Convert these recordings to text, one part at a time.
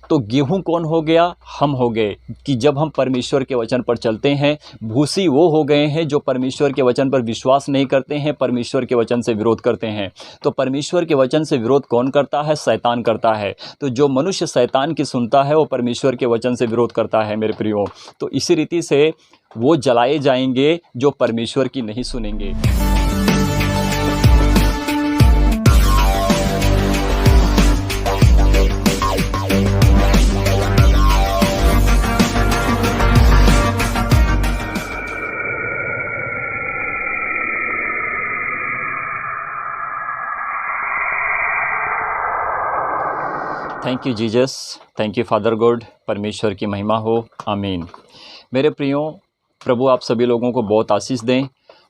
तो गेहूं कौन हो गया? हम हो गए कि जब हम परमेश्वर के वचन पर चलते हैं। भूसी वो हो गए हैं जो परमेश्वर के वचन पर विश्वास नहीं करते हैं, परमेश्वर के वचन से विरोध करते हैं। तो परमेश्वर के वचन से विरोध कौन करता है? शैतान करता है। तो जो मनुष्य शैतान की सुनता है वो परमेश्वर के वचन से विरोध करता है मेरे प्रियो। तो इसी रीति से वो जलाए जाएंगे जो परमेश्वर की नहीं सुनेंगे। Thank you Jesus, thank you Father God. परमेश्वर की महिमा हो, आमीन। मेरे प्रियो, प्रभु आप सभी लोगों को बहुत आशीष दें।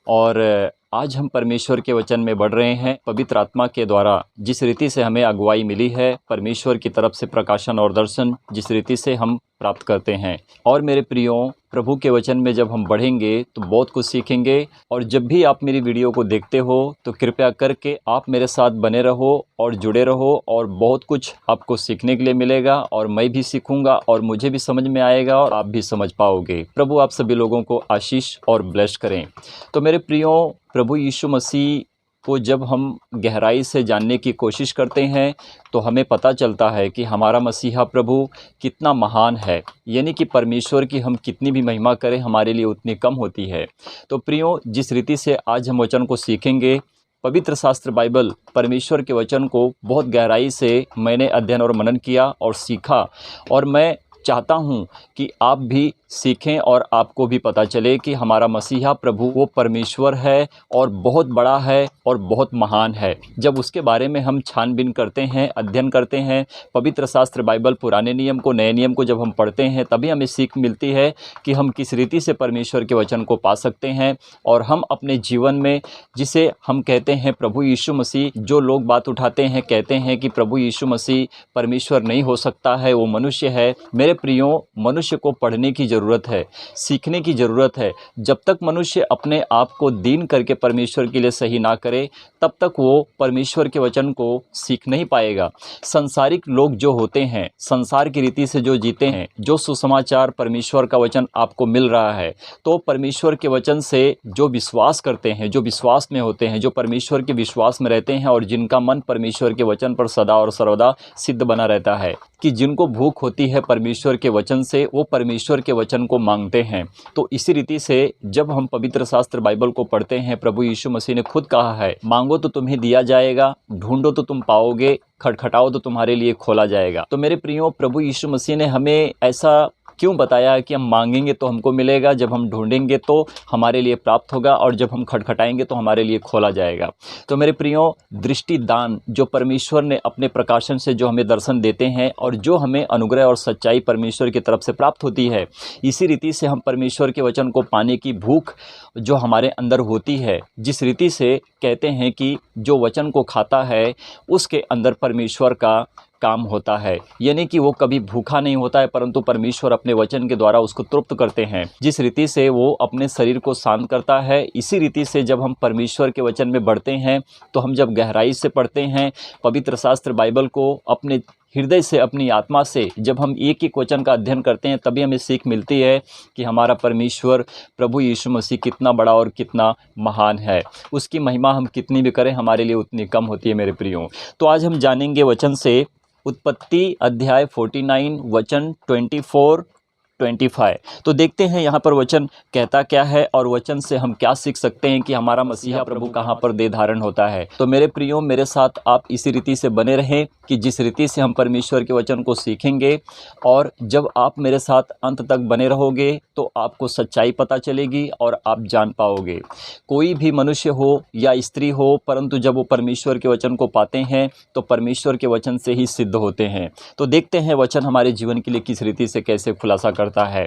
और आज हम परमेश्वर के वचन में बढ़ रहे हैं। पवित्र आत्मा के द्वारा जिस रीति से हमें अगुवाई मिली है, परमेश्वर की तरफ से प्रकाशन और दर्शन जिस रीति से हम प्राप्त करते हैं। और मेरे प्रियो, प्रभु के वचन में जब हम बढ़ेंगे तो बहुत कुछ सीखेंगे। और जब भी आप मेरी वीडियो को देखते हो तो कृपया करके आप मेरे साथ बने रहो और जुड़े रहो, और बहुत कुछ आपको सीखने के लिए मिलेगा। और मैं भी सीखूंगा और मुझे भी समझ में आएगा और आप भी समझ पाओगे। प्रभु आप सभी लोगों को आशीष और ब्लेस करें। तो मेरे प्रियो, प्रभु यीशु मसीह को जब हम गहराई से जानने की कोशिश करते हैं तो हमें पता चलता है कि हमारा मसीहा प्रभु कितना महान है। यानी कि परमेश्वर की हम कितनी भी महिमा करें हमारे लिए उतनी कम होती है। तो प्रियो, जिस रीति से आज हम वचन को सीखेंगे, पवित्र शास्त्र बाइबल परमेश्वर के वचन को बहुत गहराई से मैंने अध्ययन और मनन किया और सीखा। और मैं चाहता हूं कि आप भी सीखें और आपको भी पता चले कि हमारा मसीहा प्रभु वो परमेश्वर है और बहुत बड़ा है और बहुत महान है। जब उसके बारे में हम छानबीन करते हैं, अध्ययन करते हैं, पवित्र शास्त्र बाइबल पुराने नियम को, नए नियम को जब हम पढ़ते हैं, तभी हमें सीख मिलती है कि हम किस रीति से परमेश्वर के वचन को पा सकते हैं। और हम अपने जीवन में, जिसे हम कहते हैं प्रभु यीशु मसीह, जो लोग बात उठाते हैं कहते हैं कि प्रभु यीशु मसीह परमेश्वर नहीं हो सकता है, वो मनुष्य है। मेरे प्रियो, मनुष्य को पढ़ने की ज़रूरत है, सीखने की ज़रूरत है। जब तक मनुष्य अपने आप को दीन करके परमेश्वर के लिए सही ना करे, तब तक वो परमेश्वर के वचन को सीख नहीं पाएगा। संसारिक लोग जो होते हैं, संसार की रीति से जो जीते हैं, जो सुसमाचार परमेश्वर का वचन आपको मिल रहा है, तो परमेश्वर के वचन से जो विश्वास करते हैं, जो विश्वास में होते हैं, जो परमेश्वर के विश्वास में रहते हैं, और जिनका मन परमेश्वर के वचन पर सदा और सर्वदा सिद्ध बना रहता है, कि जिनको भूख होती है परमेश्वर के वचन से, वो परमेश्वर के वचन को मांगते हैं। तो इसी रीति से जब हम पवित्र शास्त्र बाइबल को पढ़ते हैं, प्रभु यीशु मसीह ने खुद कहा है, मांगो तो तुम्हें दिया जाएगा, ढूंढो तो तुम पाओगे, खटखटाओ तो तुम्हारे लिए खोला जाएगा। तो मेरे प्रियो, प्रभु यीशु मसीह ने हमें ऐसा क्यों बताया कि हम मांगेंगे तो हमको मिलेगा, जब हम ढूंढेंगे तो हमारे लिए प्राप्त होगा, और जब हम खटखटाएंगे तो हमारे लिए खोला जाएगा। तो मेरे प्रियो, दृष्टि दान जो परमेश्वर ने अपने प्रकाशन से जो हमें दर्शन देते हैं, और जो हमें अनुग्रह और सच्चाई परमेश्वर की तरफ से प्राप्त होती है, इसी रीति से हम परमेश्वर के वचन को पाने की भूख जो हमारे अंदर होती है, जिस रीति से कहते हैं कि जो वचन को खाता है उसके अंदर परमेश्वर का काम होता है। यानी कि वो कभी भूखा नहीं होता है, परंतु परमेश्वर अपने वचन के द्वारा उसको तृप्त करते हैं। जिस रीति से वो अपने शरीर को शांत करता है, इसी रीति से जब हम परमेश्वर के वचन में बढ़ते हैं, तो हम जब गहराई से पढ़ते हैं पवित्र शास्त्र बाइबल को, अपने हृदय से, अपनी आत्मा से जब हम एक एक वचन का अध्ययन करते हैं, तभी हमें सीख मिलती है कि हमारा परमेश्वर प्रभु यीशु मसीह कितना बड़ा और कितना महान है। उसकी महिमा हम कितनी भी करें हमारे लिए उतनी कम होती है मेरे प्रियो। तो आज हम जानेंगे वचन से उत्पत्ति अध्याय 49 वचन 24-25। तो देखते हैं यहाँ पर वचन कहता क्या है, और वचन से हम क्या सीख सकते हैं कि हमारा मसीहा प्रभु कहाँ पर देह धारण होता है। तो मेरे प्रियो, मेरे साथ आप इसी रीति से बने रहें कि जिस रीति से हम परमेश्वर के वचन को सीखेंगे, और जब आप मेरे साथ अंत तक बने रहोगे तो आपको सच्चाई पता चलेगी और आप जान पाओगे। कोई भी मनुष्य हो या स्त्री हो, परंतु जब वो परमेश्वर के वचन को पाते हैं तो परमेश्वर के वचन से ही सिद्ध होते हैं। तो देखते हैं वचन हमारे जीवन के लिए किस रीति से कैसे खुलासा करता है।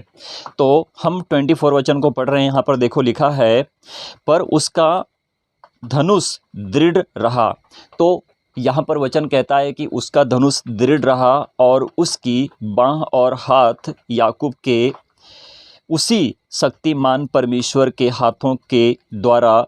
तो हम 24 वचन को पढ़ रहे हैं। यहाँ पर देखो लिखा है, पर उसका धनुष दृढ़ रहा। तो यहाँ पर वचन कहता है कि उसका धनुष दृढ़ रहा, और उसकी बाँह और हाथ याकूब के उसी शक्तिमान परमेश्वर के हाथों के द्वारा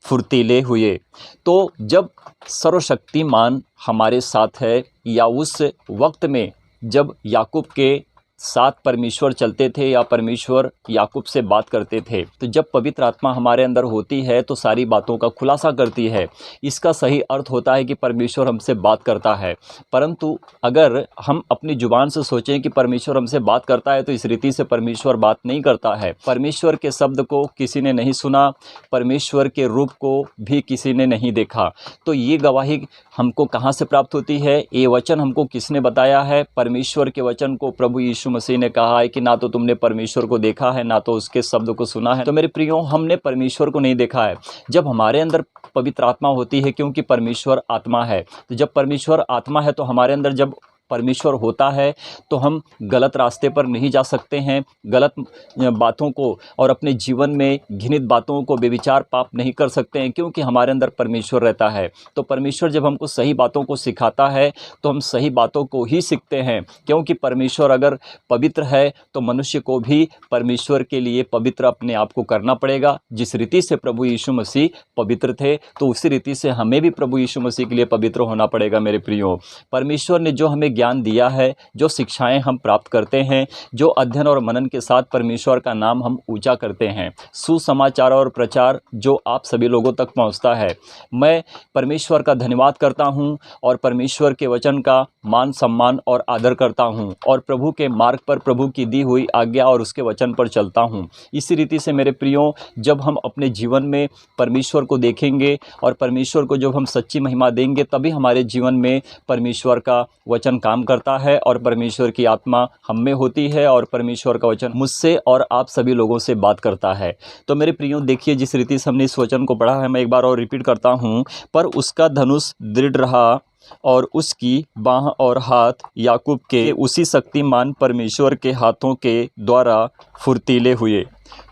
फुर्तीले हुए। तो जब सर्वशक्तिमान हमारे साथ है, या उस वक्त में जब याकूब के साथ परमेश्वर चलते थे या परमेश्वर याकूब से बात करते थे, तो जब पवित्र आत्मा हमारे अंदर होती है तो सारी बातों का खुलासा करती है। इसका सही अर्थ होता है कि परमेश्वर हमसे बात करता है। परंतु अगर हम अपनी जुबान से सोचें कि परमेश्वर हमसे बात करता है, तो इस रीति से परमेश्वर बात नहीं करता है। परमेश्वर के शब्द को किसी ने नहीं सुना, परमेश्वर के रूप को भी किसी ने नहीं देखा। तो ये गवाही हमको कहाँ से प्राप्त होती है? ये वचन हमको किसने बताया है? परमेश्वर के वचन को प्रभु यीशु मसीह ने कहा है कि ना तो तुमने परमेश्वर को देखा है, ना तो उसके शब्द को सुना है। तो मेरे प्रियो, हमने परमेश्वर को नहीं देखा है। जब हमारे अंदर पवित्र आत्मा होती है, क्योंकि परमेश्वर आत्मा है, तो जब परमेश्वर आत्मा है तो हमारे अंदर जब परमेश्वर होता है तो हम गलत रास्ते पर नहीं जा सकते हैं। गलत बातों को और अपने जीवन में घृणित बातों को बेविचार पाप नहीं कर सकते हैं, क्योंकि हमारे अंदर परमेश्वर रहता है। तो परमेश्वर जब हमको सही बातों को सिखाता है तो हम सही बातों को ही सीखते हैं, क्योंकि परमेश्वर अगर पवित्र है तो मनुष्य को भी परमेश्वर के लिए पवित्र अपने आप को करना पड़ेगा। जिस रीति से प्रभु यीशु मसीह पवित्र थे, तो उसी रीति से हमें भी प्रभु यीशु मसीह के लिए पवित्र होना पड़ेगा। मेरे प्रियो, परमेश्वर ने जो हमें ज्ञान दिया है, जो शिक्षाएं हम प्राप्त करते हैं, जो अध्ययन और मनन के साथ परमेश्वर का नाम हम ऊंचा करते हैं, सुसमाचार और प्रचार जो आप सभी लोगों तक पहुंचता है, मैं परमेश्वर का धन्यवाद करता हूं और परमेश्वर के वचन का मान सम्मान और आदर करता हूं और प्रभु के मार्ग पर, प्रभु की दी हुई आज्ञा और उसके वचन पर चलता हूं। इसी रीति से मेरे प्रियो, जब हम अपने जीवन में परमेश्वर को देखेंगे और परमेश्वर को जब हम सच्ची महिमा देंगे, तभी हमारे जीवन में परमेश्वर का वचन काम करता है और परमेश्वर की आत्मा हम में होती है और परमेश्वर का वचन मुझसे और आप सभी लोगों से बात करता है। तो मेरे प्रियो, देखिए जिस रीति से हमने इस वचन को पढ़ा है, मैं एक बार और रिपीट करता हूँ। पर उसका धनुष दृढ़ रहा और उसकी बाँह और हाथ याकूब के उसी शक्तिमान परमेश्वर के हाथों के द्वारा फुर्तीले हुए।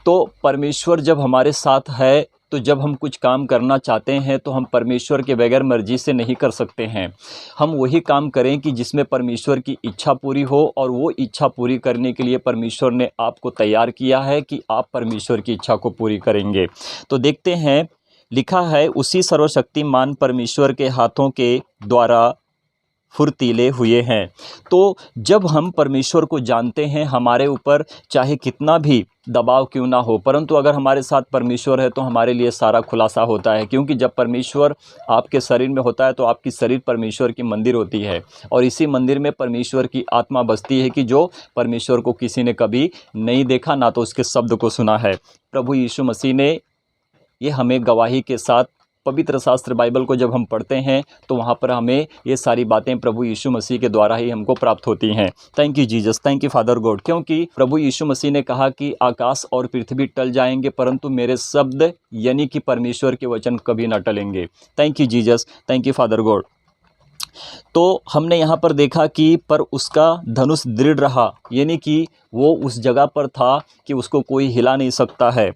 तो परमेश्वर जब हमारे साथ है, तो जब हम कुछ काम करना चाहते हैं तो हम परमेश्वर के बगैर मर्जी से नहीं कर सकते हैं। हम वही काम करें कि जिसमें परमेश्वर की इच्छा पूरी हो, और वो इच्छा पूरी करने के लिए परमेश्वर ने आपको तैयार किया है कि आप परमेश्वर की इच्छा को पूरी करेंगे। तो देखते हैं, लिखा है उसी सर्वशक्तिमान परमेश्वर के हाथों के द्वारा फुर्तीले हुए हैं। तो जब हम परमेश्वर को जानते हैं, हमारे ऊपर चाहे कितना भी दबाव क्यों ना हो, परंतु अगर हमारे साथ परमेश्वर है तो हमारे लिए सारा खुलासा होता है। क्योंकि जब परमेश्वर आपके शरीर में होता है तो आपकी शरीर परमेश्वर की मंदिर होती है, और इसी मंदिर में परमेश्वर की आत्मा बसती है कि जो परमेश्वर को किसी ने कभी नहीं देखा, ना तो उसके शब्द को सुना है। प्रभु यीशु मसीह ने ये हमें गवाही के साथ, पवित्र शास्त्र बाइबल को जब हम पढ़ते हैं तो वहाँ पर हमें ये सारी बातें प्रभु यीशु मसीह के द्वारा ही हमको प्राप्त होती हैं। Thank you Jesus, thank you Father God. क्योंकि प्रभु यीशु मसीह ने कहा कि आकाश और पृथ्वी टल जाएंगे, परंतु मेरे शब्द यानी कि परमेश्वर के वचन कभी ना टलेंगे। Thank you Jesus, thank you Father God. तो हमने यहाँ पर देखा कि पर उसका धनुष दृढ़ रहा, यानी कि वो उस जगह पर था कि उसको कोई हिला नहीं सकता है,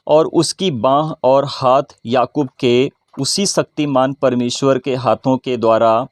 और उसकी बाँह और हाथ याकूब के उसी शक्तिमान परमेश्वर के हाथों के द्वारा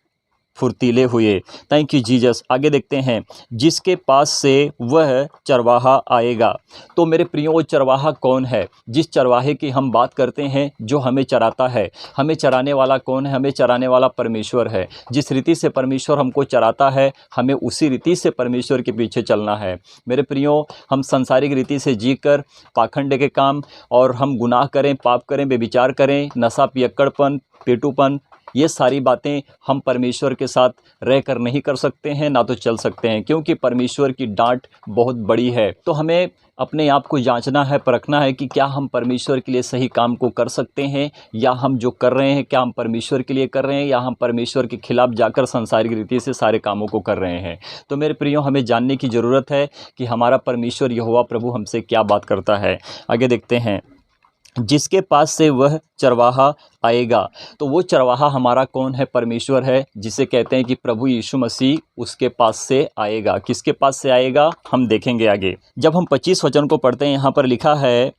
फुर्तीले हुए। Thank you Jesus. आगे देखते हैं, जिसके पास से वह चरवाहा आएगा। तो मेरे प्रियो, वो चरवाहा कौन है? जिस चरवाहे की हम बात करते हैं, जो हमें चराता है। हमें चराने वाला कौन है? हमें चराने वाला परमेश्वर है। जिस रीति से परमेश्वर हमको चराता है, हमें उसी रीति से परमेश्वर के पीछे चलना है। मेरे प्रियो, हम संसारिक रीति से जीकर पाखंड के काम और हम गुनाह करें, पाप करें, बेविचार करें, नशा पियक्कड़पन, पेटूपन, ये सारी बातें हम परमेश्वर के साथ रहकर नहीं कर सकते हैं, ना तो चल सकते हैं, क्योंकि परमेश्वर की डांट बहुत बड़ी है। तो हमें अपने आप को जांचना है, परखना है कि क्या हम परमेश्वर के लिए सही काम को कर सकते हैं, या हम जो कर रहे हैं क्या हम परमेश्वर के लिए कर रहे हैं, या हम परमेश्वर के खिलाफ जाकर सांसारिक रीति से सारे कामों को कर रहे हैं। तो मेरे प्रियो, हमें जानने की ज़रूरत है कि हमारा परमेश्वर यहोवा प्रभु हमसे क्या बात करता है। आगे देखते हैं, जिसके पास से वह चरवाहा आएगा। तो वो चरवाहा हमारा कौन है? परमेश्वर है, जिसे कहते हैं कि प्रभु यीशु मसीह उसके पास से आएगा। किसके पास से आएगा, हम देखेंगे आगे। जब हम 25 वचन को पढ़ते हैं, यहाँ पर लिखा है,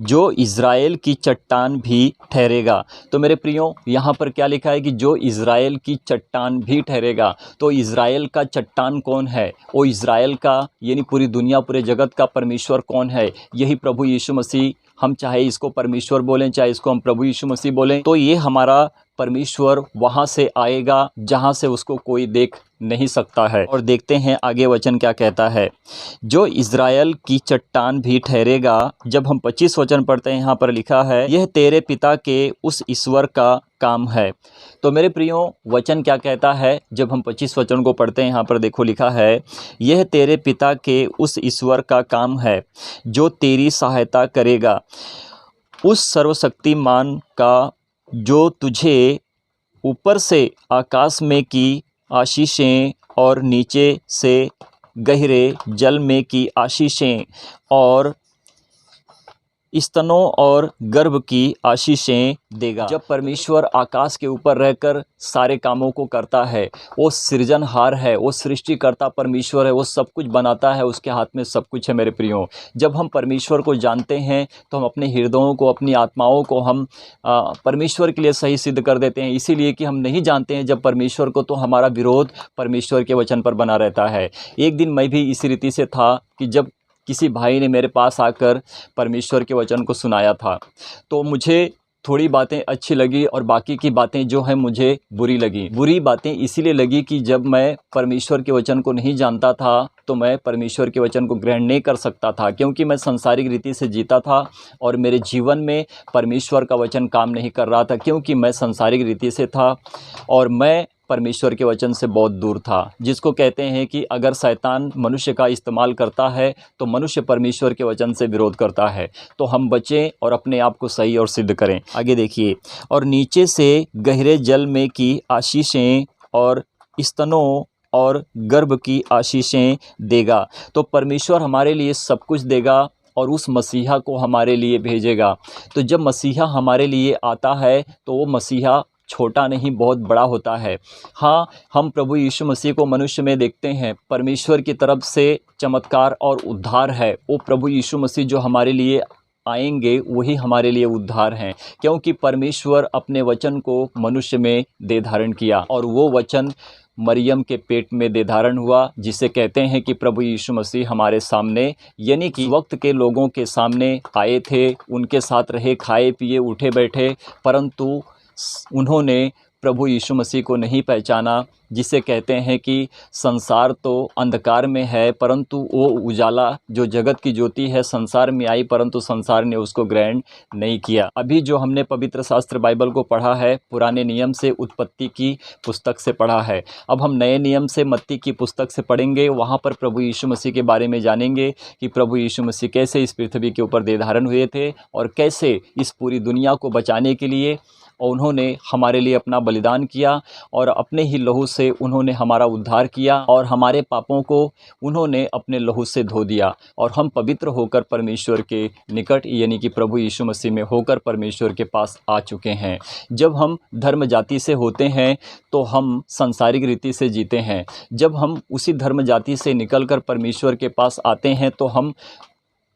जो इज़राइल की चट्टान भी ठहरेगा। तो मेरे प्रियो, यहाँ पर क्या लिखा है कि जो इज़राइल की चट्टान भी ठहरेगा। तो इज़राइल का चट्टान कौन है? वो इज़राइल का यानी पूरी दुनिया, पूरे जगत का परमेश्वर कौन है? यही प्रभु यीशु मसीह। हम चाहे इसको परमेश्वर बोलें, चाहे इसको हम प्रभु यीशु मसीह बोलें, तो ये हमारा परमेश्वर वहाँ से आएगा जहाँ से उसको कोई देख नहीं सकता है। और देखते हैं आगे वचन क्या कहता है, जो इज़राइल की चट्टान भी ठहरेगा। जब हम 25 वचन पढ़ते हैं, यहाँ पर लिखा है, यह तेरे पिता के उस ईश्वर का काम है। तो मेरे प्रियो, वचन क्या कहता है, जब हम 25 वचन को पढ़ते हैं, यहाँ पर देखो लिखा है, यह तेरे पिता के उस ईश्वर का काम है जो तेरी सहायता करेगा, उस सर्वशक्तिमान का जो तुझे ऊपर से आकाश में की आशीषें और नीचे से गहरे जल में की आशीषें और स्तनों और गर्भ की आशीषें देगा। जब परमेश्वर आकाश के ऊपर रहकर सारे कामों को करता है, वो सृजनहार है, वो सृष्टिकर्ता परमेश्वर है, वो सब कुछ बनाता है, उसके हाथ में सब कुछ है मेरे प्रियो। जब हम परमेश्वर को जानते हैं तो हम अपने हृदयों को, अपनी आत्माओं को हम परमेश्वर के लिए सही सिद्ध कर देते हैं। इसीलिए कि हम नहीं जानते हैं जब परमेश्वर को, तो हमारा विरोध परमेश्वर के वचन पर बना रहता है। एक दिन मैं भी इसी रीति से था कि जब किसी भाई ने मेरे पास आकर परमेश्वर के वचन को सुनाया था, तो मुझे थोड़ी बातें अच्छी लगी और बाकी की बातें जो हैं मुझे बुरी लगी। बुरी बातें इसीलिए लगी कि जब मैं परमेश्वर के वचन को नहीं जानता था तो मैं परमेश्वर के वचन को ग्रहण नहीं कर सकता था, क्योंकि मैं संसारिक रीति से जीता था और मेरे जीवन में परमेश्वर का वचन काम नहीं कर रहा था, क्योंकि मैं संसारिक रीति से था और मैं परमेश्वर के वचन से बहुत दूर था। जिसको कहते हैं कि अगर शैतान मनुष्य का इस्तेमाल करता है तो मनुष्य परमेश्वर के वचन से विरोध करता है। तो हम बचें और अपने आप को सही और सिद्ध करें। आगे देखिए, और नीचे से गहरे जल में की आशीषें और स्तनों और गर्भ की आशीषें देगा। तो परमेश्वर हमारे लिए सब कुछ देगा और उस मसीहा को हमारे लिए भेजेगा। तो जब मसीहा हमारे लिए आता है तो वो मसीहा छोटा नहीं, बहुत बड़ा होता है। हाँ, हम प्रभु यीशु मसीह को मनुष्य में देखते हैं, परमेश्वर की तरफ से चमत्कार और उद्धार है। वो प्रभु यीशु मसीह जो हमारे लिए आएंगे वही हमारे लिए उद्धार हैं, क्योंकि परमेश्वर अपने वचन को मनुष्य में दे धारण किया और वो वचन मरियम के पेट में दे धारण हुआ, जिसे कहते हैं कि प्रभु यीशु मसीह हमारे सामने, यानी कि वक्त के लोगों के सामने आए थे, उनके साथ रहे, खाए पिए, उठे बैठे, परंतु उन्होंने प्रभु यीशु मसीह को नहीं पहचाना। जिसे कहते हैं कि संसार तो अंधकार में है, परंतु वो उजाला जो जगत की ज्योति है संसार में आई, परंतु संसार ने उसको ग्रहण नहीं किया। अभी जो हमने पवित्र शास्त्र बाइबल को पढ़ा है, पुराने नियम से उत्पत्ति की पुस्तक से पढ़ा है। अब हम नए नियम से मत्ती की पुस्तक से पढ़ेंगे। वहाँ पर प्रभु यीशु मसीह के बारे में जानेंगे कि प्रभु यीशु मसीह कैसे इस पृथ्वी के ऊपर दे धारण हुए थे और कैसे इस पूरी दुनिया को बचाने के लिए और उन्होंने हमारे लिए अपना बलिदान किया और अपने ही लहू से उन्होंने हमारा उद्धार किया और हमारे पापों को उन्होंने अपने लहू से धो दिया और हम पवित्र होकर परमेश्वर के निकट, यानी कि प्रभु यीशु मसीह में होकर परमेश्वर के पास आ चुके हैं। जब हम धर्म जाति से होते हैं तो हम सांसारिक रीति से जीते हैं। जब हम उसी धर्म जाति से निकलकर परमेश्वर के पास आते हैं तो हम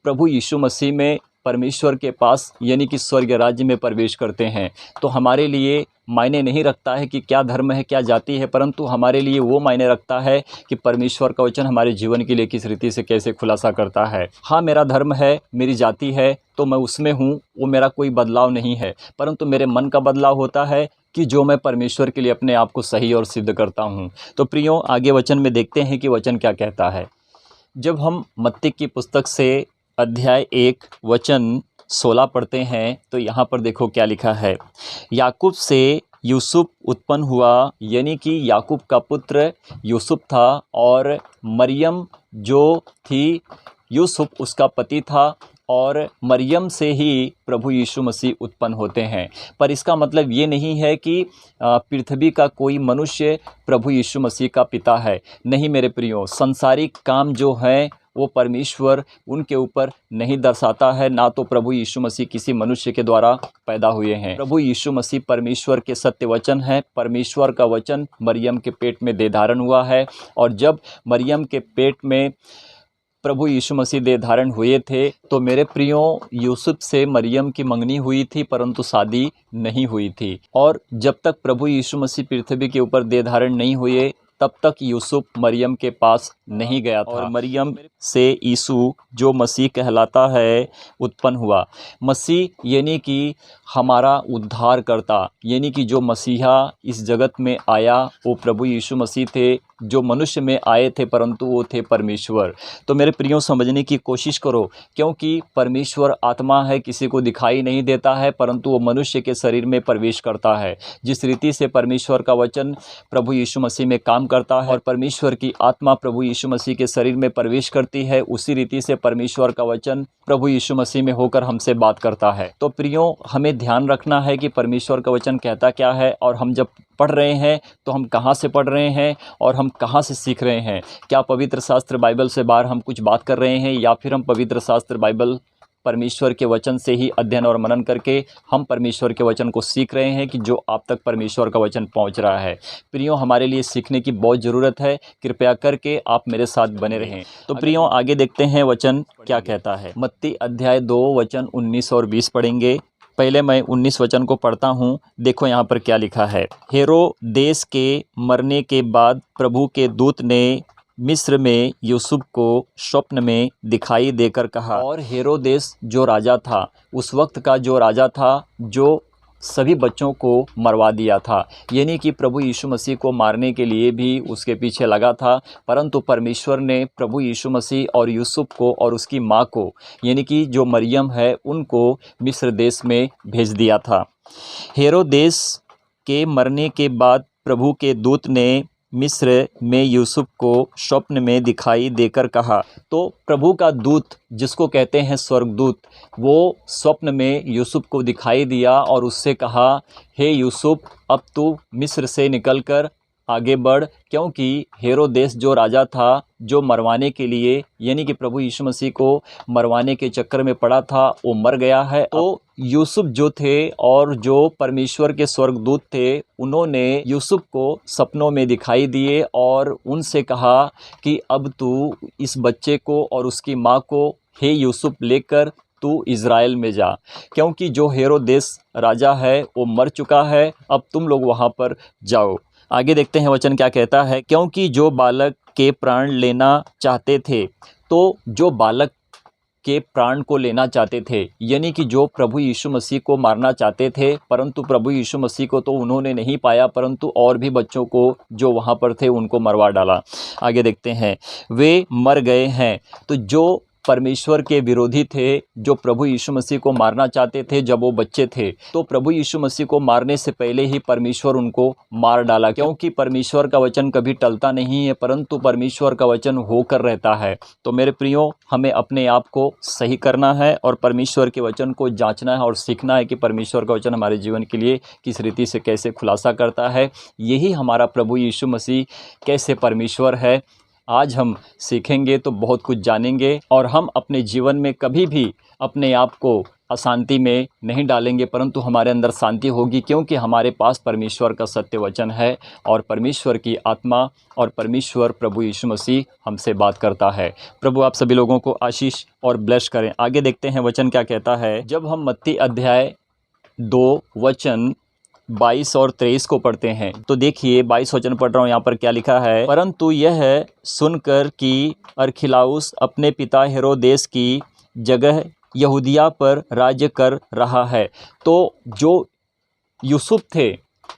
प्रभु यीशु मसीह में परमेश्वर के पास, यानी कि स्वर्ग राज्य में प्रवेश करते हैं। तो हमारे लिए मायने नहीं रखता है कि क्या धर्म है, क्या जाति है, परंतु हमारे लिए वो मायने रखता है कि परमेश्वर का वचन हमारे जीवन के लिए किस रीति से कैसे खुलासा करता है। हाँ, मेरा धर्म है, मेरी जाति है, तो मैं उसमें हूँ, वो मेरा कोई बदलाव नहीं है, परंतु मेरे मन का बदलाव होता है कि जो मैं परमेश्वर के लिए अपने आप को सही और सिद्ध करता हूँ। तो प्रियो, आगे वचन में देखते हैं कि वचन क्या कहता है। जब हम मत्ती की पुस्तक से अध्याय 1 वचन 16 पढ़ते हैं तो यहाँ पर देखो क्या लिखा है। याकूब से यूसुफ उत्पन्न हुआ, यानी कि याकूब का पुत्र यूसुफ था और मरियम जो थी, यूसुफ उसका पति था और मरियम से ही प्रभु यीशु मसीह उत्पन्न होते हैं। पर इसका मतलब ये नहीं है कि पृथ्वी का कोई मनुष्य प्रभु यीशु मसीह का पिता है। नहीं मेरे प्रियो, संसारिक काम जो है वो परमेश्वर उनके ऊपर नहीं दर्शाता है, ना तो प्रभु यीशु मसीह किसी मनुष्य के द्वारा पैदा हुए हैं। प्रभु यीशु मसीह परमेश्वर के सत्य वचन है। परमेश्वर का वचन मरियम के पेट में दे धारण हुआ है और जब मरियम के पेट में प्रभु यीशु मसीह दे धारण हुए थे तो मेरे प्रियो, यूसुफ से मरियम की मंगनी हुई थी परंतु शादी नहीं हुई थी। और जब तक प्रभु यीशु मसीह पृथ्वी के ऊपर दे धारण नहीं हुए तब तक यूसुफ मरियम के पास नहीं गया था और मरियम से यीशु जो मसीह कहलाता है उत्पन्न हुआ। मसीह यानी कि हमारा उद्धार करता, यानी कि जो मसीहा इस जगत में आया वो प्रभु यीशु मसीह थे, जो मनुष्य में आए थे, परंतु वो थे परमेश्वर। तो मेरे प्रियों, समझने की कोशिश करो, क्योंकि परमेश्वर आत्मा है, किसी को दिखाई नहीं देता है, परंतु वो मनुष्य के शरीर में प्रवेश करता है। जिस रीति से परमेश्वर का वचन प्रभु यीशु मसीह में काम करता है और परमेश्वर की आत्मा प्रभु यीशु मसीह के शरीर में प्रवेश करती है, उसी रीति से परमेश्वर का वचन प्रभु यीशु मसीह में होकर हमसे बात करता है। तो प्रियों, हमें ध्यान रखना है कि परमेश्वर का वचन कहता क्या है, और हम जब पढ़ रहे हैं तो हम कहाँ से पढ़ रहे हैं और हम कहाँ से सीख रहे हैं। क्या पवित्र शास्त्र बाइबल से बाहर हम कुछ बात कर रहे हैं, या फिर हम पवित्र शास्त्र बाइबल परमेश्वर के वचन से ही अध्ययन और मनन करके हम परमेश्वर के वचन को सीख रहे हैं कि जो आप तक परमेश्वर का वचन पहुंच रहा है। प्रियों, हमारे लिए सीखने की बहुत ज़रूरत है। कृपया करके आप मेरे साथ बने रहें। तो प्रियों, आगे देखते हैं वचन क्या कहता है। मत्ती अध्याय 2 वचन 19 और 20 पढ़ेंगे। पहले मैं 19 वचन को पढ़ता हूँ। देखो यहाँ पर क्या लिखा है। हेरोदेस के मरने के बाद प्रभु के दूत ने मिस्र में यूसुफ को स्वप्न में दिखाई देकर कहा। और हेरोदेस जो राजा था, उस वक्त का जो राजा था, जो सभी बच्चों को मरवा दिया था, यानी कि प्रभु यीशु मसीह को मारने के लिए भी उसके पीछे लगा था, परंतु परमेश्वर ने प्रभु यीशु मसीह और यूसुफ को और उसकी माँ को, यानी कि जो मरियम है, उनको मिस्र देश में भेज दिया था। हेरोदेस के मरने के बाद प्रभु के दूत ने मिस्र में यूसुफ को स्वप्न में दिखाई देकर कहा। तो प्रभु का दूत, जिसको कहते हैं स्वर्गदूत, वो स्वप्न में यूसुफ को दिखाई दिया और उससे कहा, हे यूसुफ, अब तू मिस्र से निकलकर आगे बढ़, क्योंकि हेरोदेस जो राजा था, जो मरवाने के लिए, यानी कि प्रभु यीशु मसीह को मरवाने के चक्कर में पड़ा था, वो मर गया है। तो यूसुफ जो थे और जो परमेश्वर के स्वर्गदूत थे, उन्होंने यूसुफ को सपनों में दिखाई दिए और उनसे कहा कि अब तू इस बच्चे को और उसकी माँ को, हे यूसुफ, लेकर तू इज़राइल में जा, क्योंकि जो हेरोदेस राजा है वो मर चुका है, अब तुम लोग वहाँ पर जाओ। आगे देखते हैं वचन क्या कहता है। क्योंकि जो बालक के प्राण लेना चाहते थे, तो जो बालक के प्राण को लेना चाहते थे, यानी कि जो प्रभु यीशु मसीह को मारना चाहते थे, परंतु प्रभु यीशु मसीह को तो उन्होंने नहीं पाया, परंतु और भी बच्चों को जो वहाँ पर थे उनको मरवा डाला। आगे देखते हैं, वे मर गए हैं। तो जो परमेश्वर के विरोधी थे, जो प्रभु यीशु मसीह को मारना चाहते थे जब वो बच्चे थे, तो प्रभु यीशु मसीह को मारने से पहले ही परमेश्वर उनको मार डाला, क्योंकि परमेश्वर का वचन कभी टलता नहीं है, परंतु परमेश्वर का वचन होकर रहता है। तो मेरे प्रियो, हमें अपने आप को सही करना है और परमेश्वर के वचन को जांचना है और सीखना है कि परमेश्वर का वचन हमारे जीवन के लिए किस रीति से कैसे खुलासा करता है। यही हमारा प्रभु यीशु मसीह कैसे परमेश्वर है, आज हम सीखेंगे तो बहुत कुछ जानेंगे, और हम अपने जीवन में कभी भी अपने आप को अशांति में नहीं डालेंगे, परंतु हमारे अंदर शांति होगी, क्योंकि हमारे पास परमेश्वर का सत्य वचन है और परमेश्वर की आत्मा और परमेश्वर प्रभु यीशु मसीह हमसे बात करता है। प्रभु आप सभी लोगों को आशीष और ब्लेस करें। आगे देखते हैं वचन क्या कहता है। जब हम मत्ती अध्याय 2 वचन 22 और 23 को पढ़ते हैं, तो देखिए 22 वचन पढ़ रहा हूँ, यहाँ पर क्या लिखा है। परंतु यह सुनकर कि अरखिलाउस अपने पिता हेरोदेस की जगह यहूदिया पर राज्य कर रहा है। तो जो यूसुफ थे,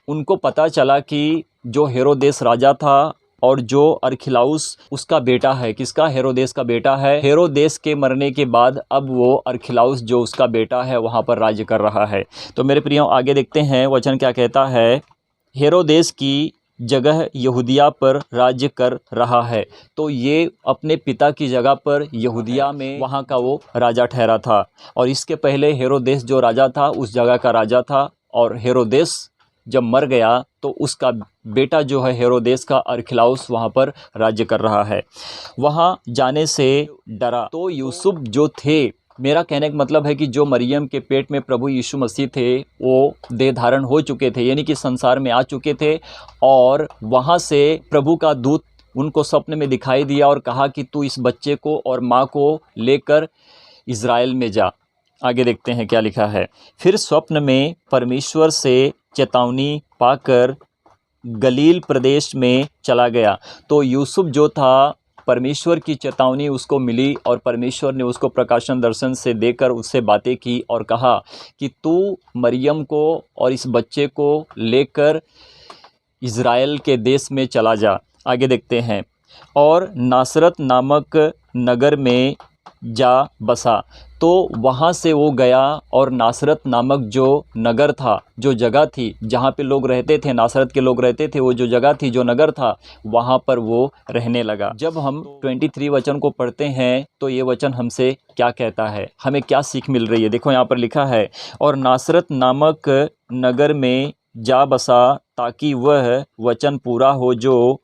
उनको पता चला कि जो हेरोदेस राजा था और जो अरखिलाउस उसका बेटा है, किसका, हेरोदेस का बेटा है, हेरोदेस के मरने के बाद अब वो अरखिलाउस जो उसका बेटा है वहाँ पर राज्य कर रहा है। तो मेरे प्रियो, आगे देखते हैं वचन क्या कहता है। हेरोदेस की जगह यहूदिया पर राज्य कर रहा है। तो ये अपने पिता की जगह पर यहूदिया में वहाँ का वो राजा ठहरा था, और इसके पहले हेरोदेस जो राजा था उस जगह का राजा था, और हेरोदेस जब मर गया तो उसका बेटा जो है हेरोदेस का अरखिलाउस वहाँ पर राज्य कर रहा है। वहाँ जाने से डरा। तो यूसुफ जो थे, मेरा कहने का मतलब है कि जो मरियम के पेट में प्रभु यीशु मसीह थे, वो देह धारण हो चुके थे, यानी कि संसार में आ चुके थे, और वहाँ से प्रभु का दूत उनको स्वप्न में दिखाई दिया और कहा कि तू इस बच्चे को और माँ को लेकर इज़राइल में जा। आगे देखते हैं क्या लिखा है। फिर स्वप्न में परमेश्वर से चेतावनी पाकर गलील प्रदेश में चला गया। तो यूसुफ जो था, परमेश्वर की चेतावनी उसको मिली और परमेश्वर ने उसको प्रकाशन दर्शन से देकर उससे बातें की और कहा कि तू मरियम को और इस बच्चे को लेकर इज़राइल के देश में चला जा। आगे देखते हैं, और नासरत नामक नगर में जा बसा। तो वहाँ से वो गया और नासरत नामक जो नगर था, जो जगह थी जहाँ पे लोग रहते थे, नासरत के लोग रहते थे, वो जो जगह थी, जो नगर था, वहाँ पर वो रहने लगा। जब हम 23 वचन को पढ़ते हैं तो ये वचन हमसे क्या कहता है, हमें क्या सीख मिल रही है? देखो यहाँ पर लिखा है, और नासरत नामक नगर में जा बसा ताकि वह वचन पूरा हो जो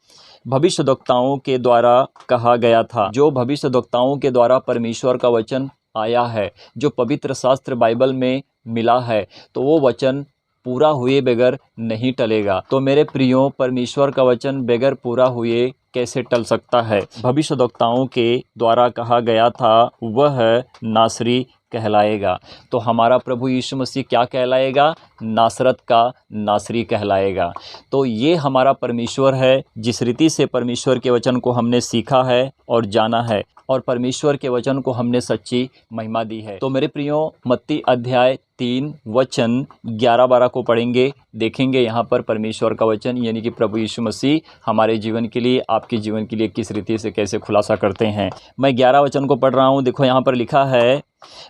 भविष्यद्वक्ताओं के द्वारा कहा गया था। जो भविष्यद्वक्ताओं के द्वारा परमेश्वर का वचन आया है, जो पवित्र शास्त्र बाइबल में मिला है, तो वो वचन पूरा हुए बगैर नहीं टलेगा। तो मेरे प्रियो, परमेश्वर का वचन बगैर पूरा हुए कैसे टल सकता है? भविष्यद्वक्ताओं के द्वारा कहा गया था, वह नासरी कहलाएगा। तो हमारा प्रभु यीशु मसीह क्या कहलाएगा? नासरत का नासरी कहलाएगा। तो ये हमारा परमेश्वर है, जिस रीति से परमेश्वर के वचन को हमने सीखा है और जाना है, और परमेश्वर के वचन को हमने सच्ची महिमा दी है। तो मेरे प्रियो, मत्ती अध्याय 3 वचन 11-12 को पढ़ेंगे, देखेंगे यहाँ पर परमेश्वर का वचन यानी कि प्रभु यीशु मसीह हमारे जीवन के लिए, आपके जीवन के लिए किस रीति से कैसे खुलासा करते हैं। मैं 11 वचन को पढ़ रहा हूँ। देखो यहाँ पर लिखा है,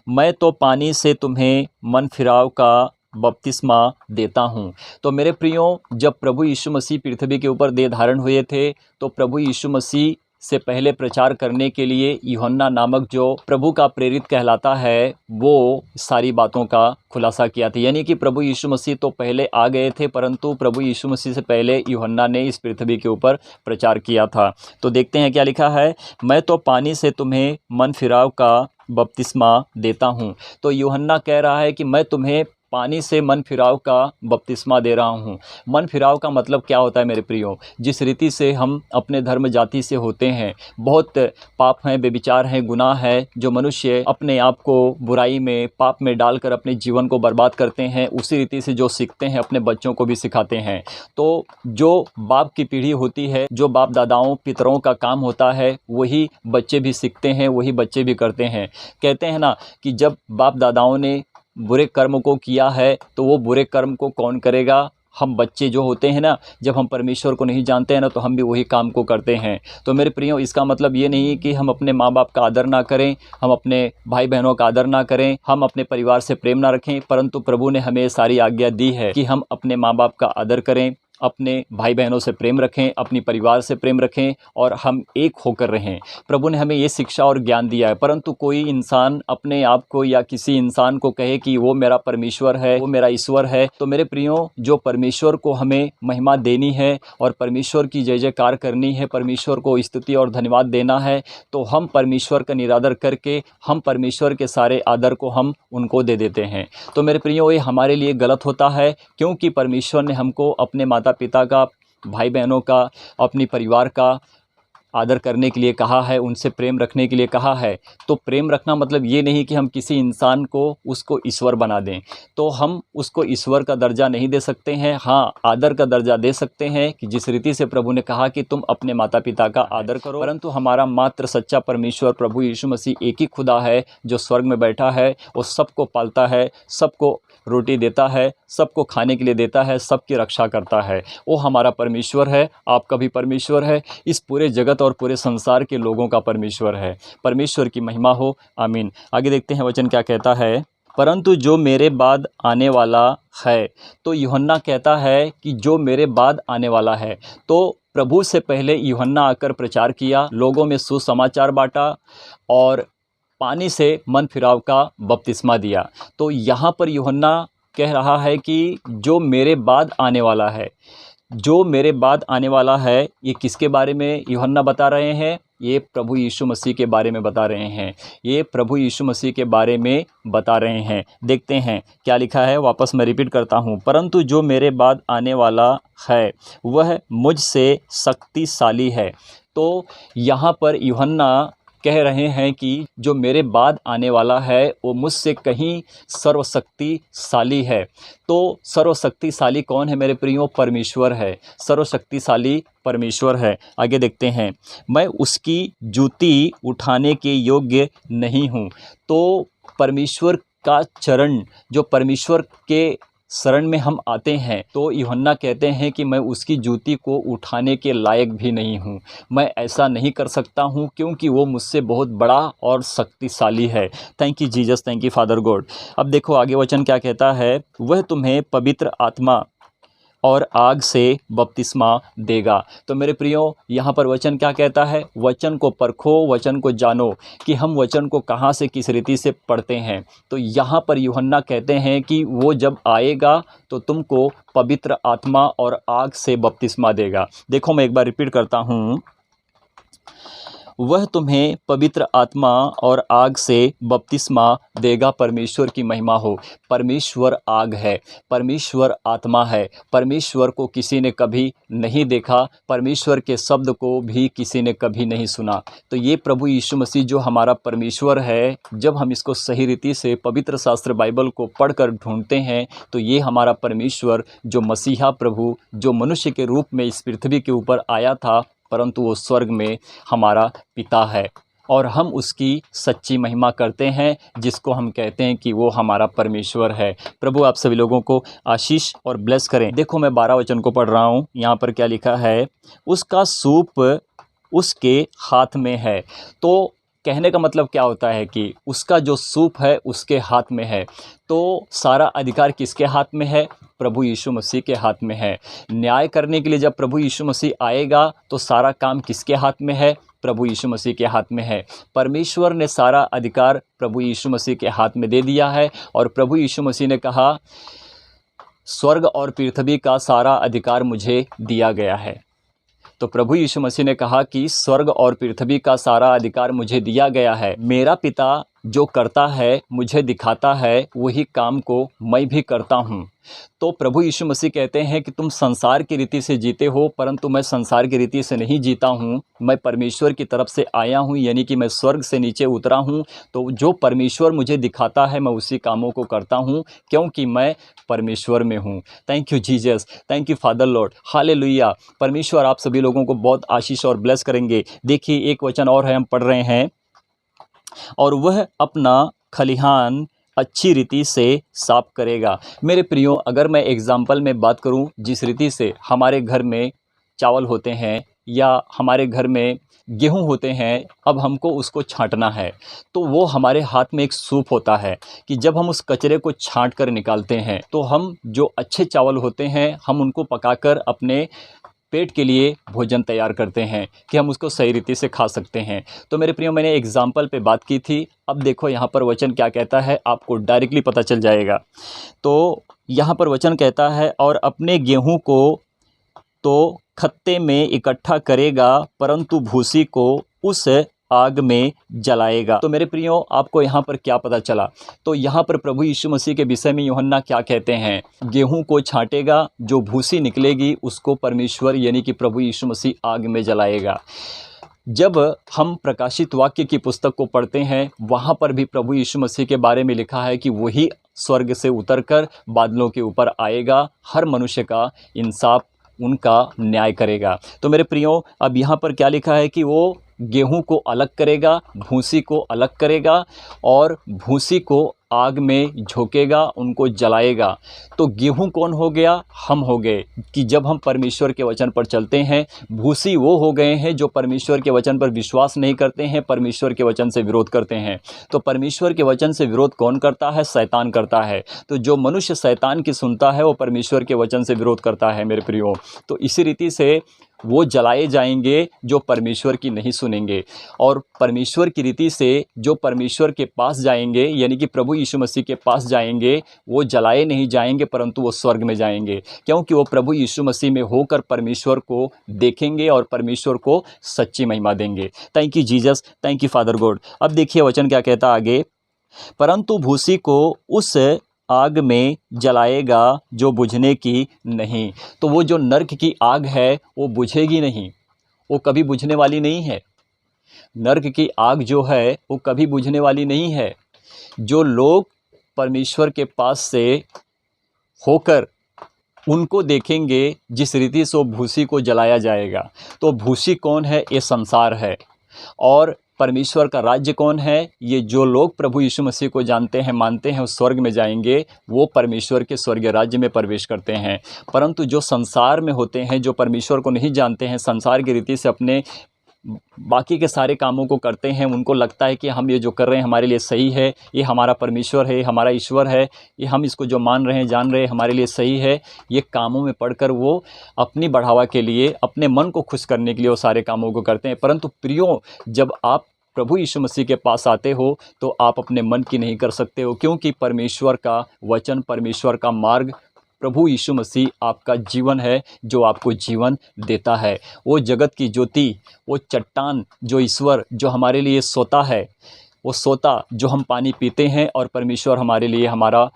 मैं तो पानी से तुम्हें मन फिराव का बपतिस्मा देता हूँ। तो मेरे प्रियो, जब प्रभु यीशु मसीह पृथ्वी के ऊपर देह धारण हुए थे, तो प्रभु यीशु मसीह से पहले प्रचार करने के लिए यूहन्ना नामक जो प्रभु का प्रेरित कहलाता है, वो सारी बातों का खुलासा किया था। यानी कि प्रभु यीशु मसीह तो पहले आ गए थे, परंतु प्रभु यीशु मसीह से पहले यूहन्ना ने इस पृथ्वी के ऊपर प्रचार किया था। तो देखते हैं क्या लिखा है, मैं तो पानी से तुम्हें मन फिराव का बपतिस्मा देता हूँ। तो यूहन्ना कह रहा है कि मैं तुम्हें पानी से मन फिराव का बपतिस्मा दे रहा हूँ। मन फिराव का मतलब क्या होता है मेरे प्रियो? जिस रीति से हम अपने धर्म जाति से होते हैं, बहुत पाप हैं, बेविचार हैं, गुनाह है, जो मनुष्य अपने आप को बुराई में, पाप में डालकर अपने जीवन को बर्बाद करते हैं, उसी रीति से जो सीखते हैं अपने बच्चों को भी सिखाते हैं। तो जो बाप की पीढ़ी होती है, जो बाप दादाओं पितरों का काम होता है, वही बच्चे भी सीखते हैं, वही बच्चे भी करते हैं। कहते हैं ना कि जब बाप दादाओं ने बुरे कर्म को किया है, तो वो बुरे कर्म को कौन करेगा? हम बच्चे जो होते हैं ना, जब हम परमेश्वर को नहीं जानते हैं ना, तो हम भी वही काम को करते हैं। तो मेरे प्रियो, इसका मतलब ये नहीं कि हम अपने माँ बाप का आदर ना करें, हम अपने भाई बहनों का आदर ना करें, हम अपने परिवार से प्रेम ना रखें, परंतु प्रभु ने हमें सारी आज्ञा दी है कि हम अपने माँ बाप का आदर करें, अपने भाई बहनों से प्रेम रखें, अपनी परिवार से प्रेम रखें, और हम एक होकर रहें। प्रभु ने हमें ये शिक्षा और ज्ञान दिया है। परंतु कोई इंसान अपने आप को या किसी इंसान को कहे कि वो मेरा परमेश्वर है, वो मेरा ईश्वर है, तो मेरे प्रियो, जो परमेश्वर को हमें महिमा देनी है और परमेश्वर की जय जयकार करनी है, परमेश्वर को स्तुति और धन्यवाद देना है, तो हम परमेश्वर का निरादर करके हम परमेश्वर के सारे आदर को हम उनको दे देते हैं। तो मेरे प्रियो, ये हमारे लिए गलत होता है, क्योंकि परमेश्वर ने हमको अपने माता पिता का, भाई बहनों का, अपनी परिवार का आदर करने के लिए कहा है, उनसे प्रेम रखने के लिए कहा है। तो प्रेम रखना मतलब ये नहीं कि हम किसी इंसान को उसको ईश्वर बना दें। तो हम उसको ईश्वर का दर्जा नहीं दे सकते हैं, हाँ आदर का दर्जा दे सकते हैं कि जिस रीति से प्रभु ने कहा कि तुम अपने माता पिता का आदर करो। परंतु हमारा मात्र सच्चा परमेश्वर प्रभु यीशु मसीह एक ही खुदा है, जो स्वर्ग में बैठा है, वो सबको पालता है, सबको रोटी देता है, सबको खाने के लिए देता है, सबकी रक्षा करता है। वो हमारा परमेश्वर है, आपका भी परमेश्वर है, इस पूरे जगत और पूरे संसार के लोगों का परमेश्वर है। परमेश्वर की महिमा हो, आमीन। आगे देखते हैं वचन क्या कहता है, परंतु जो मेरे बाद आने वाला है। तो यूहन्ना कहता है कि जो मेरे बाद आने वाला है। तो प्रभु से पहले यूहन्ना आकर प्रचार किया, लोगों में सुसमाचार बांटा और पानी से मन फिराव का बपतिस्मा दिया। तो यहाँ पर यूहन्ना कह रहा है कि जो मेरे बाद आने वाला है, जो मेरे बाद आने वाला है, ये किसके बारे में यूहन्ना बता रहे हैं? ये प्रभु यीशु मसीह के बारे में बता रहे हैं। ये प्रभु यीशु मसीह के बारे में बता रहे हैं। देखते हैं क्या लिखा है, वापस मैं रिपीट करता हूँ। परंतु जो मेरे बाद आने वाला है, वह मुझसे शक्तिशाली है। तो यहाँ पर यूहन्ना कह रहे हैं कि जो मेरे बाद आने वाला है, वो मुझसे कहीं सर्वशक्तिशाली है। तो सर्वशक्तिशाली कौन है मेरे प्रियो? परमेश्वर है, सर्वशक्तिशाली परमेश्वर है। आगे देखते हैं, मैं उसकी जूती उठाने के योग्य नहीं हूँ। तो परमेश्वर का चरण, जो परमेश्वर के शरण में हम आते हैं तो यूहन्ना कहते हैं कि मैं उसकी जूती को उठाने के लायक भी नहीं हूँ। मैं ऐसा नहीं कर सकता हूँ क्योंकि वो मुझसे बहुत बड़ा और शक्तिशाली है। Thank you Jesus, thank you Father God. अब देखो आगे वचन क्या कहता है, वह तुम्हें पवित्र आत्मा और आग से बपतिस्मा देगा। तो मेरे प्रियो, यहाँ पर वचन क्या कहता है, वचन को परखो, वचन को जानो कि हम वचन को कहाँ से किस रीति से पढ़ते हैं। तो यहाँ पर यूहन्ना कहते हैं कि वो जब आएगा तो तुमको पवित्र आत्मा और आग से बपतिस्मा देगा। देखो मैं एक बार रिपीट करता हूँ, वह तुम्हें पवित्र आत्मा और आग से बपतिस्मा देगा। परमेश्वर की महिमा हो। परमेश्वर आग है, परमेश्वर आत्मा है। परमेश्वर को किसी ने कभी नहीं देखा, परमेश्वर के शब्द को भी किसी ने कभी नहीं सुना। तो ये प्रभु यीशु मसीह जो हमारा परमेश्वर है, जब हम इसको सही रीति से पवित्र शास्त्र बाइबल को पढ़कर ढूंढते हैं तो ये हमारा परमेश्वर जो मसीहा प्रभु, जो मनुष्य के रूप में इस पृथ्वी के ऊपर आया था, परंतु वो स्वर्ग में हमारा पिता है और हम उसकी सच्ची महिमा करते हैं, जिसको हम कहते हैं कि वो हमारा परमेश्वर है। प्रभु आप सभी लोगों को आशीष और ब्लेस करें। देखो मैं 12 वचन को पढ़ रहा हूँ, यहाँ पर क्या लिखा है, उसका सूप उसके हाथ में है। तो कहने का मतलब क्या होता है कि उसका जो सूप है उसके हाथ में है। तो सारा अधिकार किसके हाथ में है? प्रभु यीशु मसीह के हाथ में है। न्याय करने के लिए जब प्रभु यीशु मसीह आएगा तो सारा काम किसके हाथ में है? प्रभु यीशु मसीह के हाथ में है। परमेश्वर ने सारा अधिकार प्रभु यीशु मसीह के हाथ में दे दिया है और प्रभु यीशु मसीह ने कहा, स्वर्ग और पृथ्वी का सारा अधिकार मुझे दिया गया है। तो प्रभु यीशु मसीह ने कहा कि स्वर्ग और पृथ्वी का सारा अधिकार मुझे दिया गया है। मेरा पिता जो करता है, मुझे दिखाता है, वही काम को मैं भी करता हूँ। तो प्रभु यीशु मसीह कहते हैं कि तुम संसार की रीति से जीते हो, परंतु मैं संसार की रीति से नहीं जीता हूँ। मैं परमेश्वर की तरफ से आया हूँ, यानी कि मैं स्वर्ग से नीचे उतरा हूँ। तो जो परमेश्वर मुझे दिखाता है मैं उसी कामों को करता हूँ, क्योंकि मैं परमेश्वर में हूँ। Thank you Jesus, thank you father Lord, hallelujah. परमेश्वर आप सभी लोगों को बहुत आशीष और ब्लेस करेंगे। देखिए एक वचन और है, हम पढ़ रहे हैं, और वह अपना खलिहान अच्छी रीति से साफ करेगा। मेरे प्रियो, अगर मैं एग्जाम्पल में बात करूं, जिस रीति से हमारे घर में चावल होते हैं या हमारे घर में गेहूं होते हैं, अब हमको उसको छांटना है, तो वो हमारे हाथ में एक सूप होता है कि जब हम उस कचरे को छांट कर निकालते हैं तो हम जो अच्छे चावल होते हैं हम उनको पकाकर अपने पेट के लिए भोजन तैयार करते हैं कि हम उसको सही रीति से खा सकते हैं। तो मेरे प्रियो, मैंने एग्जाम्पल पे बात की थी। अब देखो यहाँ पर वचन क्या कहता है, आपको डायरेक्टली पता चल जाएगा। तो यहाँ पर वचन कहता है, और अपने गेहूं को तो खत्ते में इकट्ठा करेगा, परंतु भूसी को उस आग में जलाएगा। तो मेरे प्रियो, आपको यहाँ पर क्या पता चला? तो यहाँ पर प्रभु यीशु मसीह के विषय में यूहन्ना क्या कहते हैं? गेहूं को छांटेगा, जो भूसी निकलेगी उसको परमेश्वर यानी कि प्रभु यीशु मसीह आग में जलाएगा। जब हम प्रकाशित वाक्य की पुस्तक को पढ़ते हैं, वहाँ पर भी प्रभु यीशु मसीह के बारे में लिखा है कि वही स्वर्ग से उतरकर बादलों के ऊपर आएगा, हर मनुष्य का इंसाफ, उनका न्याय करेगा। तो मेरे प्रियो, अब यहाँ पर क्या लिखा है कि वो गेहूं को अलग करेगा, भूसी को अलग करेगा और भूसी को आग में झोंकेगा, उनको जलाएगा। तो गेहूं कौन हो गया? हम हो गए कि जब हम परमेश्वर के वचन पर चलते हैं। भूसी वो हो गए हैं जो परमेश्वर के वचन पर विश्वास नहीं करते हैं, परमेश्वर के वचन से विरोध करते हैं। तो परमेश्वर के वचन से विरोध कौन करता है? शैतान करता है। तो जो मनुष्य शैतान की सुनता है वो परमेश्वर के वचन से विरोध करता है मेरे प्रियो। तो इसी रीति से वो जलाए जाएंगे जो परमेश्वर की नहीं सुनेंगे, और परमेश्वर की रीति से जो परमेश्वर के पास जाएंगे यानी कि प्रभु यीशु मसीह के पास जाएंगे, वो जलाए नहीं जाएंगे परंतु वो स्वर्ग में जाएंगे, क्योंकि वो प्रभु यीशु मसीह में होकर परमेश्वर को देखेंगे और परमेश्वर को सच्ची महिमा देंगे। Thank you Jesus, thank you Father God. अब देखिए वचन क्या कहता आगे, परंतु भूसी को उस आग में जलाएगा जो बुझने की नहीं। तो वो जो नर्क की आग है वो बुझेगी नहीं, वो कभी बुझने वाली नहीं है। नर्क की आग जो है वो कभी बुझने वाली नहीं है। जो लोग परमेश्वर के पास से होकर उनको देखेंगे, जिस रीति से वो भूसी को जलाया जाएगा। तो भूसी कौन है? ये संसार है। और परमेश्वर का राज्य कौन है? ये जो लोग प्रभु यीशु मसीह को जानते हैं, मानते हैं, उस स्वर्ग में जाएंगे, वो परमेश्वर के स्वर्गीय राज्य में प्रवेश करते हैं। परंतु जो संसार में होते हैं, जो परमेश्वर को नहीं जानते हैं, संसार की रीति से अपने बाकी के सारे कामों को करते हैं, उनको लगता है कि हम ये जो कर रहे हैं हमारे लिए सही है, ये हमारा परमेश्वर है, हमारा ईश्वर है, ये हम इसको जो मान रहे हैं, जान रहे हैं, हमारे लिए सही है। ये कामों में पढ़कर वो अपनी बढ़ावा के लिए, अपने मन को खुश करने के लिए वो सारे कामों को करते हैं। परंतु प्रियो, जब आप प्रभु यीशु मसीह के पास आते हो तो आप अपने मन की नहीं कर सकते हो, क्योंकि परमेश्वर का वचन, परमेश्वर का मार्ग, प्रभु यीशु मसीह आपका जीवन है, जो आपको जीवन देता है। वो जगत की ज्योति, वो चट्टान, जो ईश्वर जो हमारे लिए सोता है, वो सोता जो हम पानी पीते हैं, और परमेश्वर हमारे लिए हमारा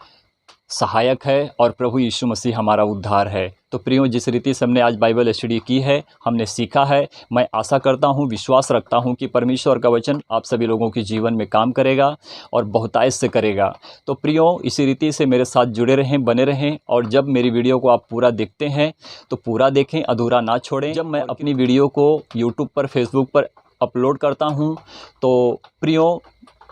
सहायक है, और प्रभु यीशु मसीह हमारा उद्धार है। तो प्रियो, जिस रीति से हमने आज बाइबल स्टडी की है, हमने सीखा है, मैं आशा करता हूँ, विश्वास रखता हूँ कि परमेश्वर का वचन आप सभी लोगों के जीवन में काम करेगा और बहुतायत से करेगा। तो प्रियो, इसी रीति से मेरे साथ जुड़े रहें, बने रहें, और जब मेरी वीडियो को आप पूरा देखते हैं तो पूरा देखें, अधूरा ना छोड़ें। जब मैं अपनी वीडियो को यूट्यूब पर, फेसबुक पर अपलोड करता हूँ तो प्रियो,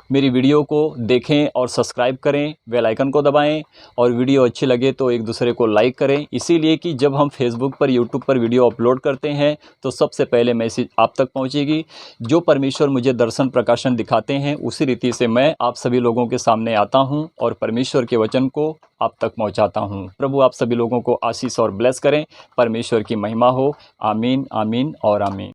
मेरी वीडियो को देखें और सब्सक्राइब करें, बेल आइकन को दबाएं, और वीडियो अच्छी लगे तो एक दूसरे को लाइक करें। इसीलिए कि जब हम फेसबुक पर, यूट्यूब पर वीडियो अपलोड करते हैं तो सबसे पहले मैसेज आप तक पहुंचेगी। जो परमेश्वर मुझे दर्शन प्रकाशन दिखाते हैं, उसी रीति से मैं आप सभी लोगों के सामने आता हूं और परमेश्वर के वचन को आप तक पहुंचाता हूं। प्रभु आप सभी लोगों को आशीष और ब्लेस करें। परमेश्वर की महिमा हो। आमीन, आमीन और आमीन।